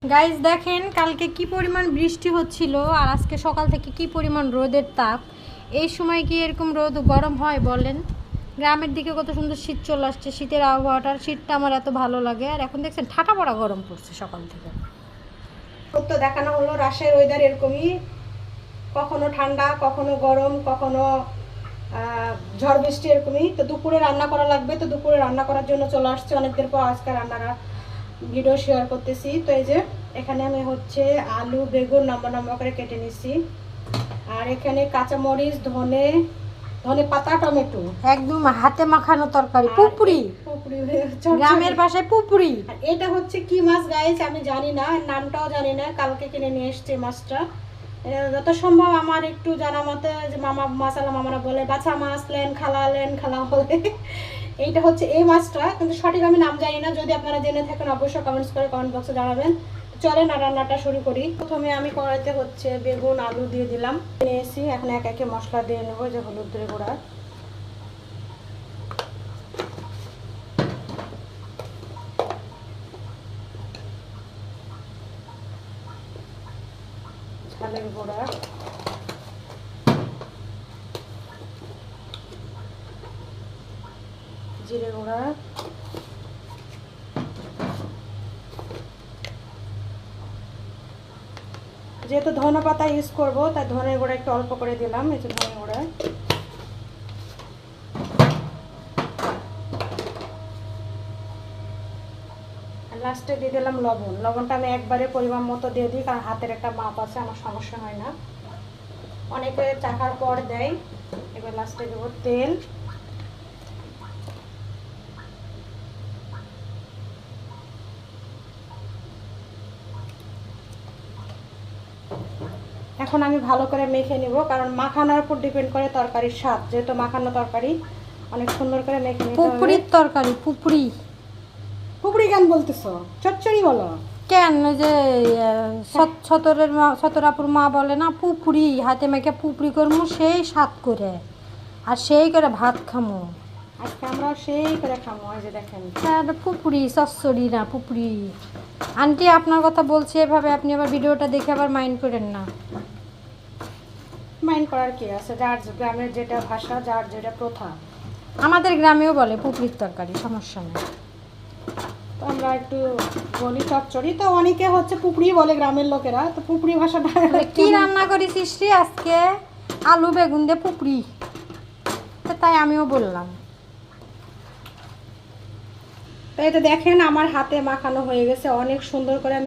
Guys দেখেন কালকে কি পরিমাণ বৃষ্টি হচ্ছিল আর আজকে সকাল থেকে কি পরিমাণ রোদের তাপ। এই সময় কি এরকম রোদ গরম হয় বলেন? গ্রামের দিকে কত সুন্দর শীত চলে আসছে, শীতের আবহাওয়াটার শীতটা আমার এত ভালো লাগে। আর এখন দেখছেন ঠাটা পড়া গরম পড়ছে সকাল থেকে। তো দেখানো হলো রাজশাহীর ওয়েদার এরকমই, কখনো ঠান্ডা, কখনো গরম, কখনো ঝড় বৃষ্টি এরকমই। তো দুপুরে রান্না করা লাগবে, তো দুপুরে রান্না করার জন্য চলে আসছে অনেকদিন পর আজকে রান্নার ভিডিও শেয়ার করতেছি। তো এই যে এখানে আমি হচ্ছে আলু বেগুন লম্বা লম্বা করে কেটে নিচ্ছি, আর এখানে কাঁচামরিচ ধনে ধনে পাতা টমেটো একদম হাতে মাখানো তরকারি, পুপুরি। গ্রামের ভাষায় পুপুরি। আর এটা হচ্ছে কি মাছ গাইস আমি জানি না, নামটাও জানি না, কালকে কিনে নিয়ে এসছে মাছটা। যত সম্ভব আমার একটু জানা মতে যে মামা মাসালা মামারা বলে বাছা মাছ লেন খালা বলে। এইটা হচ্ছে এই মাছটা, কিন্তু সঠিক আমি নাম জানি না। যদি আপনারা জেনে থাকেন অবশ্যই কমেন্টস করে কমেন্ট বক্সে জানাবেন। চলেন আর রান্নাটা শুরু করি। প্রথমে আমি কড়াইতে হচ্ছে বেগুন আলু দিয়ে দিলাম, নিয়েছি। এখন এক একে মশলা দিয়ে নেবো, যে হলুদ গুঁড়া, ঝালের গুঁড়া, জিরে গুঁড়া, যেহেতু ধনে পাতা ইউজ করবো তাই ধনে গুঁড়া একটু অল্প করে দিলাম। এই যে ধনে গুঁড়া, লাস্টে দিয়ে দিলাম লবণ। লবণটা আমি একবারে পরিমাণ মতো দিয়ে দিই, কারণ হাতের একটা মাপ আছে, আমার সমস্যা হয় না। অনেকে চাখার পর দেয়। এবার লাস্টে দেবো তেল, এখন আমি ভালো করে মেখে নিব, কারণ মাখানোর উপর ডিপেন্ড করে তরকারির স্বাদ। যেহেতু মাখানো তরকারি অনেক সুন্দর করে মেখে নিতে হবে। পুপুরির তরকারি, পুপুরি। পুকুরি কেন বলতেছো, চচ্চড়ি বলো। কেন ওই যে ছতরের মা, ছতরাপুর মা বলে না পুপুরি, হাতে মেখে পুপুরি করমু সেই স্বাদ করে, আর সেই করে ভাত খামো। আজকে আমরা সেই করে খাবো। এই যে দেখেন, পুপুরি চচ্চড়ি না পুপুরি। আন্টি আপনার কথা বলছি এভাবে, আপনি আবার ভিডিওটা দেখে আবার মাইন্ড করেন না। মাইন্ড করার কি আছে, যার গ্রামের যেটা ভাষা, যার যেটা প্রথা। আমাদের গ্রামেও বলে পুপুরির তরকারি, সমস্যা নেই। তো আমরা একটু বলি চচ্চড়ি, তো অনেকে হচ্ছে পুকুরি বলে গ্রামের লোকেরা। তো পুকুরি ভাষাটা কি রান্না করেছিস রে আজকে? আলু বেগুন দিয়ে পুপুরি, তো তাই আমিও বললাম। তো এটা দেখেন আমার হাতে মাখানো হয়ে গেছে অনেক সুন্দর করে।